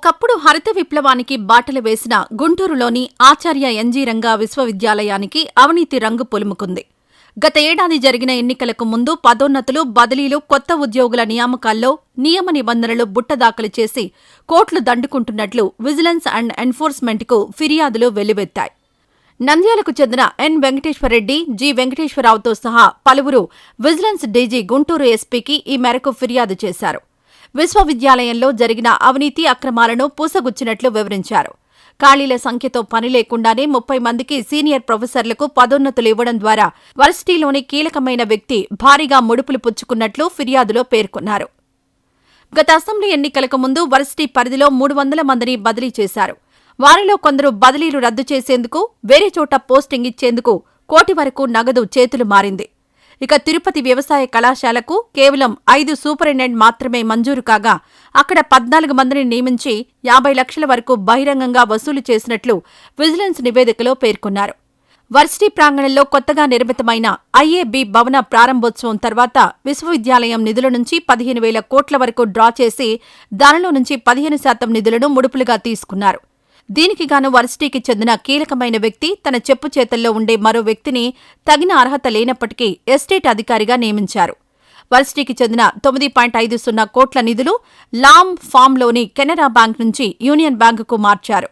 ఒకప్పుడు హరిత విప్లవానికి బాటలు వేసిన గుంటూరులోని ఆచార్య ఎన్జీ రంగా విశ్వవిద్యాలయానికి అవినీతి రంగు పులుముకుంది. గత ఏడాది జరిగిన ఎన్నికలకు ముందు పదోన్నతులు, బదిలీలు, కొత్త ఉద్యోగుల నియామకాల్లో నియమ నిబంధనలు బుట్టదాఖలు చేసి కోట్లు దండుకుంటున్నట్లు విజిలెన్స్ అండ్ ఎన్ఫోర్స్మెంట్కు ఫిర్యాదులు వెల్లువెత్తాయి. నంద్యాలకు చెందిన ఎన్ వెంకటేశ్వరరెడ్డి, జి వెంకటేశ్వరరావుతో సహా పలువురు విజిలెన్స్ డీజీ గుంటూరు ఎస్పీకి ఈ మేరకు ఫిర్యాదు చేశారు. విశ్వవిద్యాలయంలో జరిగిన అవినీతి అక్రమాలను పూసగుచ్చినట్లు వివరించారు. ఖాళీల సంఖ్యతో పని లేకుండానే 30 మందికి సీనియర్ ప్రొఫెసర్లకు పదోన్నతులు ఇవ్వడం ద్వారా వర్సిటీలోని కీలకమైన వ్యక్తి భారీగా ముడుపులు పుచ్చుకున్నట్లు ఫిర్యాదులో పేర్కొన్నారు. గత అసెంబ్లీ ఎన్నికలకు ముందు వర్సిటీ పరిధిలో 300 మందిని బదిలీ చేశారు. వారిలో కొందరు బదిలీలు రద్దు చేసేందుకు, వేరే చోట పోస్టింగ్ ఇచ్చేందుకు కోటి వరకు నగదు చేతులు మారింది. ఇక తిరుపతి వ్యవసాయ కళాశాలకు కేవలం 5 సూపరింటెండెంట్ మాత్రమే మంజూరు కాగా అక్కడ 14 మందిని నియమించి 50 లక్షల వరకు బహిరంగంగా వసూలు చేసినట్లు విజిలెన్స్ నివేదికలో పేర్కొన్నారు. వర్సిటీ ప్రాంగణంలో కొత్తగా నిర్మితమైన ఐఏబీ భవన ప్రారంభోత్సవం తర్వాత విశ్వవిద్యాలయం నిధుల నుంచి 15,000 కోట్ల వరకు డ్రా చేసి దానిలో నుంచి 15% నిధులను ముడుపులుగా తీసుకున్నారు. దీనికి గాను వర్సిటీకి చెందిన కీలకమైన వ్యక్తి తన చెప్పు చేతల్లో ఉండే మరో వ్యక్తిని తగిన అర్హత లేనప్పటికీ ఎస్టేట్ అధికారిగా నియమించారు. వర్సిటీకి చెందిన 9.50 కోట్ల నిధులు లామ్ ఫామ్లోని కెనరా బ్యాంక్ నుంచి యూనియన్ బ్యాంకుకు మార్చారు.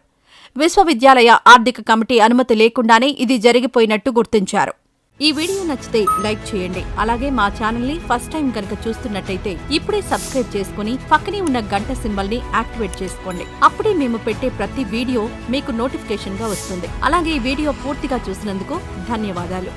విశ్వవిద్యాలయ ఆర్థిక కమిటీ అనుమతి లేకుండానే ఇది జరిగిపోయినట్టు గుర్తించారు. ఈ వీడియో నచ్చితే లైక్ చేయండి. అలాగే మా ఛానల్ ని ఫస్ట్ టైం కనుక చూస్తున్నట్టయితే ఇప్పుడే సబ్స్క్రైబ్ చేసుకుని పక్కనే ఉన్న గంట సింబల్ ని యాక్టివేట్ చేసుకోండి. అప్పుడే మేము పెట్టే ప్రతి వీడియో మీకు నోటిఫికేషన్ గా వస్తుంది. అలాగే ఈ వీడియో పూర్తిగా చూసినందుకు ధన్యవాదాలు.